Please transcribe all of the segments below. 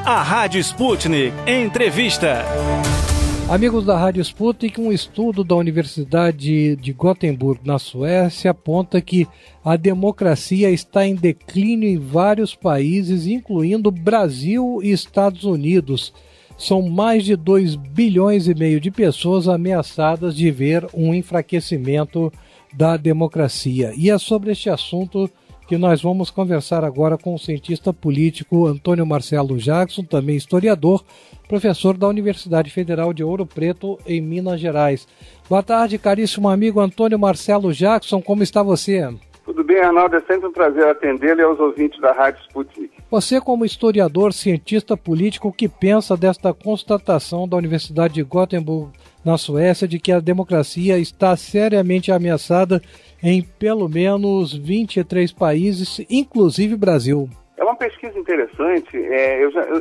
A Rádio Sputnik Entrevista. Amigos da Rádio Sputnik, um estudo da Universidade de Gothenburg, na Suécia, aponta que a democracia está em declínio em vários países, incluindo Brasil e Estados Unidos. São mais de 2,5 bilhões de pessoas ameaçadas de ver um enfraquecimento da democracia. E é sobre este assunto que nós vamos conversar agora com o cientista político Antônio Marcelo Jackson, também historiador, professor da Universidade Federal de Ouro Preto, em Minas Gerais. Boa tarde, caríssimo amigo Antônio Marcelo Jackson, como está você? Tudo bem, Arnaldo, é sempre um prazer atendê-lo e aos ouvintes da Rádio Sputnik. Você, como historiador, cientista político, o que pensa desta constatação da Universidade de Gothenburg, na Suécia, de que a democracia está seriamente ameaçada em pelo menos 23 países, inclusive Brasil? É uma pesquisa interessante.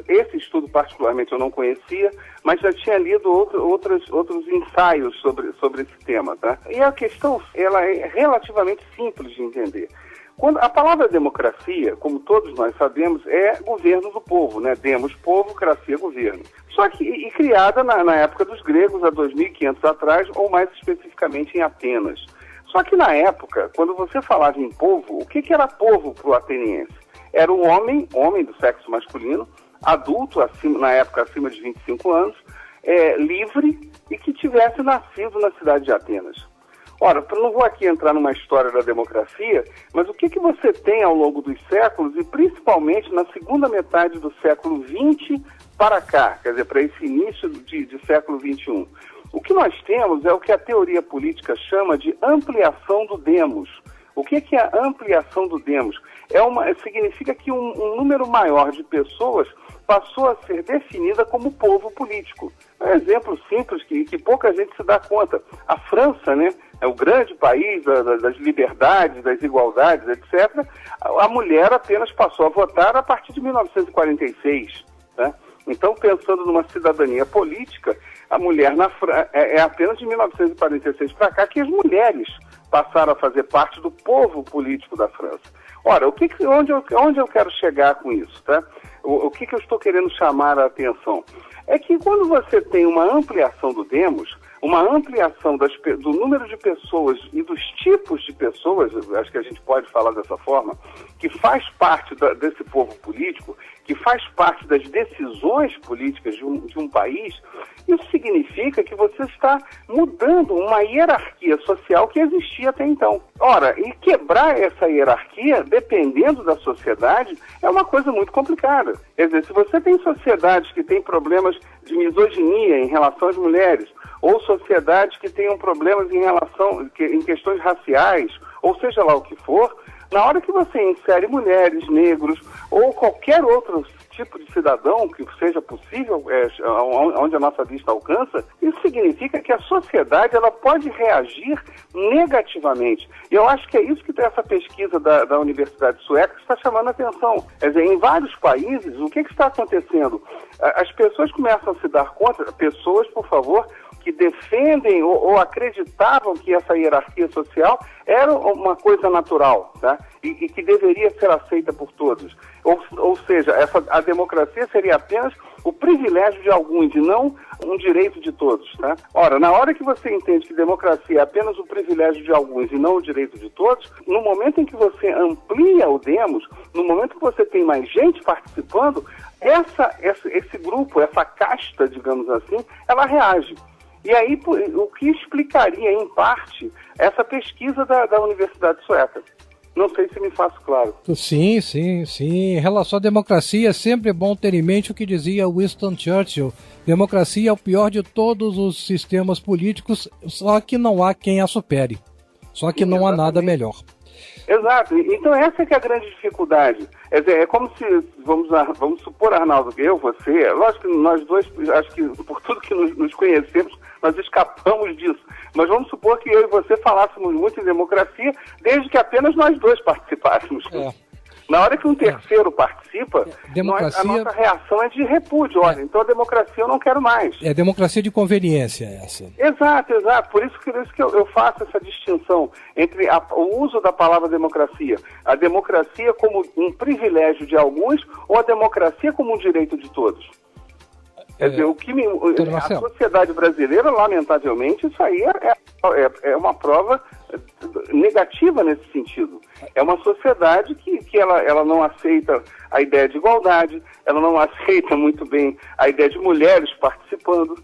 Esse estudo particularmente eu não conhecia, mas já tinha lido outros ensaios sobre esse tema, tá? E a questão ela é relativamente simples de entender. Quando a palavra democracia, como todos nós sabemos, é governo do povo, né? Demos povo, cracia, governo. Só que criada na época dos gregos, há 2.500 atrás, ou mais especificamente em Atenas. Só que na época, quando você falava em povo, o que era povo para o ateniense? Era um homem do sexo masculino, adulto, na época acima de 25 anos, livre e que tivesse nascido na cidade de Atenas. Ora, eu não vou aqui entrar numa história da democracia, mas o que você tem ao longo dos séculos, e principalmente na segunda metade do século XX para cá, quer dizer, para esse início de século XXI. O que nós temos é o que a teoria política chama de ampliação do demos. O que é a ampliação do demos? Significa que um número maior de pessoas passou a ser definida como povo político. É um exemplo simples que pouca gente se dá conta. A França, né, é o grande país das liberdades, das igualdades, etc. A mulher apenas passou a votar a partir de 1946. Né? Então, pensando numa cidadania política, a mulher é apenas de 1946 para cá que as mulheres passaram a fazer parte do povo político da França. Ora, onde eu quero chegar com isso, tá? O que eu estou querendo chamar a atenção? É que quando você tem uma ampliação do demos, uma ampliação do número de pessoas e dos tipos de pessoas, acho que a gente pode falar dessa forma, que faz parte desse povo político, que faz parte das decisões políticas de um país, isso significa que você está mudando uma hierarquia social que existia até então. Ora, e quebrar essa hierarquia, dependendo da sociedade, é uma coisa muito complicada. Quer dizer, se você tem sociedades que têm problemas de misoginia em relação às mulheres, ou sociedades que tenham problemas em questões raciais, ou seja lá o que for, na hora que você insere mulheres, negros ou qualquer outro tipo de cidadão que seja possível, onde a nossa vista alcança, isso significa que a sociedade ela pode reagir negativamente. E eu acho que é isso que essa pesquisa da Universidade Sueca está chamando a atenção. Quer dizer, em vários países, o que está acontecendo? As pessoas começam a se dar conta, pessoas, por favor, que defendem ou acreditavam que essa hierarquia social era uma coisa natural, tá? E que deveria ser aceita por todos. Ou seja, a democracia seria apenas o privilégio de alguns e não um direito de todos, tá? Ora, na hora que você entende que democracia é apenas o privilégio de alguns e não o direito de todos, no momento em que você amplia o demos, no momento que você tem mais gente participando, esse grupo, essa casta, digamos assim, ela reage. E aí, o que explicaria, em parte, essa pesquisa da Universidade Sueca? Não sei se me faço claro. Sim. Em relação à democracia, é sempre bom ter em mente o que dizia Winston Churchill. Democracia é o pior de todos os sistemas políticos, só que não há quem a supere. Só que não há nada melhor. Exato. Então essa que é a grande dificuldade. É como se, vamos supor, Arnaldo, você, lógico que nós dois, acho que por tudo que nos conhecemos, nós escapamos disso. Mas vamos supor que eu e você falássemos muito em democracia, desde que apenas nós dois participássemos. Na hora que um terceiro participa, democracia... a nossa reação é de repúdio. Olha, então a democracia eu não quero mais. É democracia de conveniência essa. Exato. Por isso que eu faço essa distinção entre o uso da palavra democracia. A democracia como um privilégio de alguns ou a democracia como um direito de todos. Quer dizer, a sociedade brasileira, lamentavelmente, isso aí é uma prova negativa nesse sentido. É uma sociedade que ela não aceita a ideia de igualdade, ela não aceita muito bem a ideia de mulheres participando.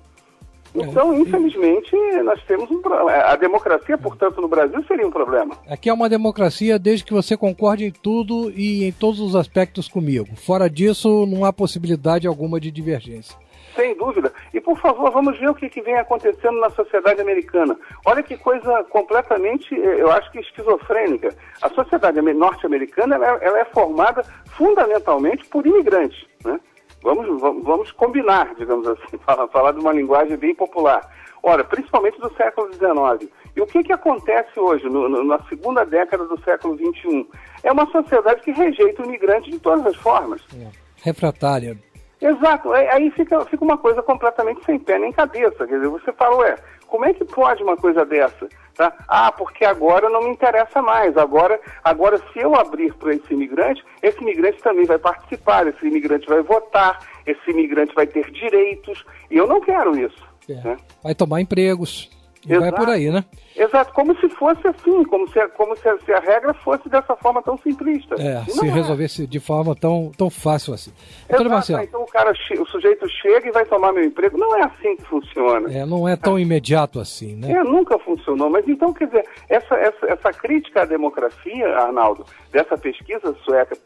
Então, infelizmente, nós temos um problema. A democracia, portanto, no Brasil seria um problema. Aqui é uma democracia desde que você concorde em tudo e em todos os aspectos comigo. Fora disso, não há possibilidade alguma de divergência. Sem dúvida. E, por favor, vamos ver o que vem acontecendo na sociedade americana. Olha que coisa completamente, eu acho que esquizofrênica. A sociedade norte-americana ela é formada fundamentalmente por imigrantes, né? Vamos combinar, digamos assim, falar de uma linguagem bem popular. Ora, principalmente do século XIX. E o que acontece hoje, na segunda década do século XXI? É uma sociedade que rejeita o imigrante de todas as formas. Refratária. Exato, aí fica uma coisa completamente sem pé nem cabeça. Quer dizer, você fala, como é que pode uma coisa dessa? Tá? Porque agora não me interessa mais. Agora se eu abrir para esse imigrante também vai participar, esse imigrante vai votar, esse imigrante vai ter direitos, e eu não quero isso. Né? Vai tomar empregos. E vai por aí, né? Exato, como se fosse assim, como se a regra fosse dessa forma tão simplista. Se resolvesse de forma tão fácil assim. Marcelo. Então o sujeito chega e vai tomar meu emprego. Não é assim que funciona. Não é tão imediato assim, né? Nunca funcionou. Mas então, quer dizer, essa crítica à democracia, Arnaldo, dessa pesquisa sueca,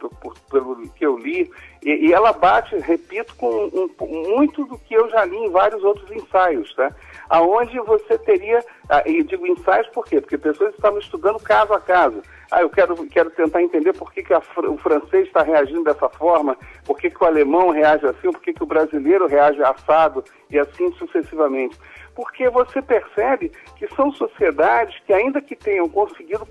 pelo que eu li, e ela bate, repito, com muito do que eu já li em vários outros ensaios, tá? Aonde você teria, e digo ensaios por quê? Porque pessoas estavam estudando caso a caso. Eu quero tentar entender por que o francês está reagindo dessa forma, por que o alemão reage assim, por que o brasileiro reage assado, e assim sucessivamente. Porque você percebe que são sociedades que, ainda que tenham conseguido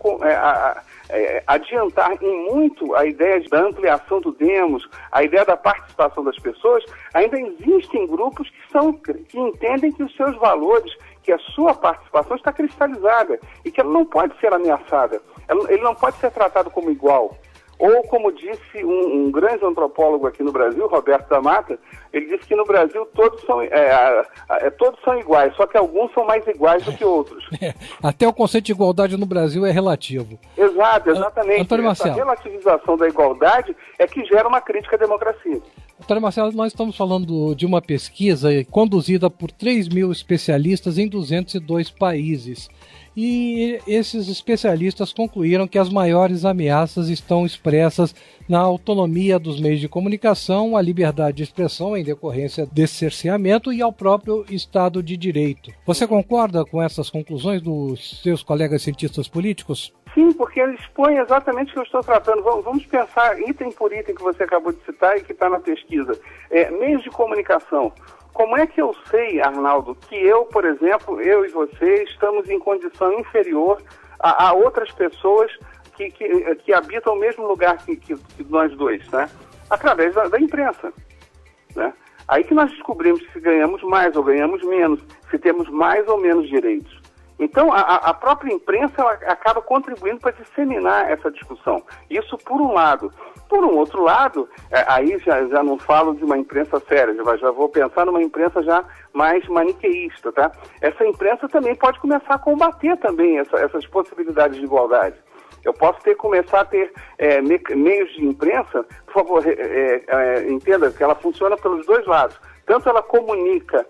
adiantar em muito a ideia da ampliação do demos, a ideia da participação das pessoas, ainda existem grupos que entendem que os seus valores, que a sua participação está cristalizada e que ela não pode ser ameaçada, ele não pode ser tratado como igual. Ou, como disse um grande antropólogo aqui no Brasil, Roberto da Mata, ele disse que no Brasil todos são iguais, só que alguns são mais iguais do que outros. Até o conceito de igualdade no Brasil é relativo. Exatamente. Antônio Marcelo. Essa relativização da igualdade é que gera uma crítica à democracia. Antônio Marcelo, nós estamos falando de uma pesquisa conduzida por 3.000 especialistas em 202 países. E esses especialistas concluíram que as maiores ameaças estão expressas na autonomia dos meios de comunicação, a liberdade de expressão em decorrência desse cerceamento e ao próprio Estado de Direito. Você concorda com essas conclusões dos seus colegas cientistas políticos? Sim, porque eles expõem exatamente o que eu estou tratando. Vamos pensar item por item que você acabou de citar e que está na pesquisa. Meios de comunicação. Como é que eu sei, Arnaldo, que eu, por exemplo, eu e você, estamos em condição inferior a outras pessoas que habitam o mesmo lugar que nós dois, né? Através da imprensa, né? Aí que nós descobrimos se ganhamos mais ou ganhamos menos, se temos mais ou menos direitos. Então, a própria imprensa ela acaba contribuindo para disseminar essa discussão. Isso por um lado. Por um outro lado, aí já não falo de uma imprensa séria, já vou pensar numa imprensa já mais maniqueísta, tá? Essa imprensa também pode começar a combater também essas possibilidades de igualdade. Eu posso começar a ter meios de imprensa, por favor, entenda que ela funciona pelos dois lados. Tanto ela comunica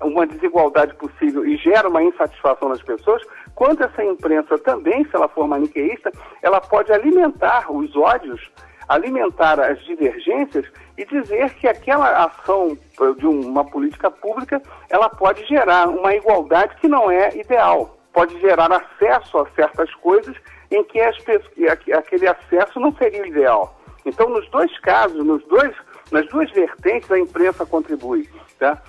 uma desigualdade possível e gera uma insatisfação nas pessoas, quanto essa imprensa também, se ela for maniqueísta, ela pode alimentar os ódios, alimentar as divergências e dizer que aquela ação de uma política pública, ela pode gerar uma igualdade que não é ideal, pode gerar acesso a certas coisas em que aquele acesso não seria o ideal. Então, nos dois casos, nas duas vertentes, a imprensa contribui, tá?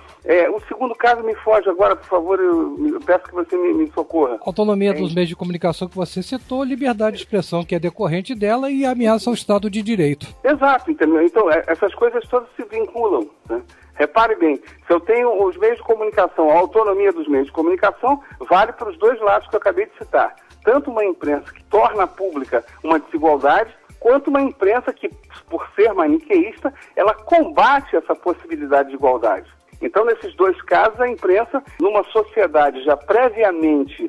O segundo caso me foge agora, por favor, eu peço que você me socorra. Autonomia dos meios de comunicação que você citou, liberdade de expressão que é decorrente dela e ameaça ao Estado de Direito. Exato, entendeu? Então, essas coisas todas se vinculam, né? Repare bem, se eu tenho os meios de comunicação, a autonomia dos meios de comunicação, vale para os dois lados que eu acabei de citar. Tanto uma imprensa que torna pública uma desigualdade, quanto uma imprensa que, por ser maniqueísta, ela combate essa possibilidade de igualdade. Então, nesses dois casos, a imprensa, numa sociedade já previamente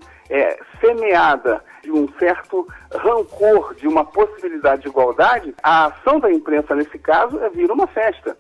semeada de um certo rancor, de uma possibilidade de igualdade, a ação da imprensa, nesse caso, vira uma festa.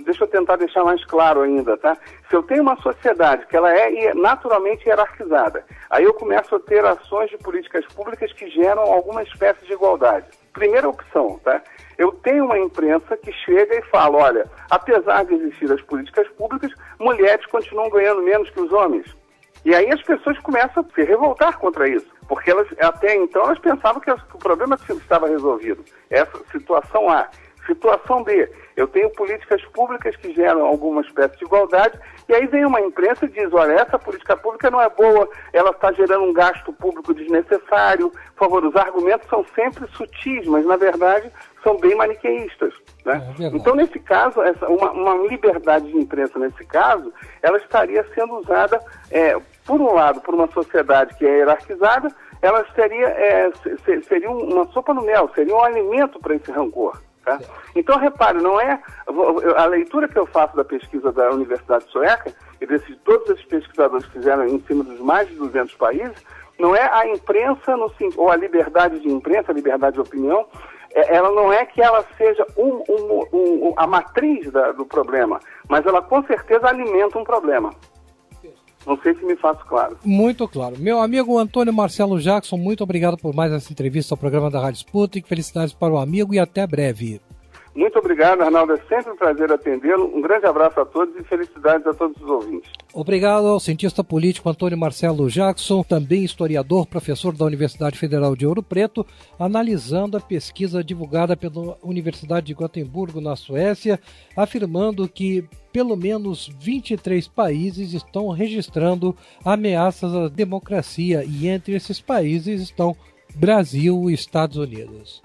Deixa eu tentar deixar mais claro ainda, tá? Se eu tenho uma sociedade que ela é naturalmente hierarquizada, aí eu começo a ter ações de políticas públicas que geram alguma espécie de igualdade. Primeira opção, tá? Eu tenho uma imprensa que chega e fala, olha, apesar de existir as políticas públicas, mulheres continuam ganhando menos que os homens. E aí as pessoas começam a se revoltar contra isso, porque elas, até então elas pensavam que o problema estava resolvido. Essa situação A. Situação B, eu tenho políticas públicas que geram alguma espécie de igualdade, e aí vem uma imprensa e diz, olha, essa política pública não é boa, ela está gerando um gasto público desnecessário. Por favor, os argumentos são sempre sutis, mas na verdade são bem maniqueístas, né? Então, nesse caso, uma liberdade de imprensa, nesse caso, ela estaria sendo usada, por um lado, por uma sociedade que é hierarquizada, ela seria uma sopa no mel, seria um alimento para esse rancor. Tá? Então, repare, não é a leitura que eu faço da pesquisa da Universidade Sueca e todos esses pesquisadores que fizeram em cima dos mais de 200 países, não é a imprensa, ou a liberdade de imprensa, a liberdade de opinião, ela não é que ela seja a matriz do problema, mas ela com certeza alimenta um problema. Não sei se me faço claro. Muito claro. Meu amigo Antônio Marcelo Jackson, muito obrigado por mais essa entrevista ao programa da Rádio Sputnik. Felicidades para o amigo e até breve. Muito obrigado, Arnaldo. É sempre um prazer atendê-lo. Um grande abraço a todos e felicidades a todos os ouvintes. Obrigado ao cientista político Antônio Marcelo Jackson, também historiador, professor da Universidade Federal de Ouro Preto, analisando a pesquisa divulgada pela Universidade de Gotemburgo, na Suécia, afirmando que pelo menos 23 países estão registrando ameaças à democracia e entre esses países estão Brasil e Estados Unidos.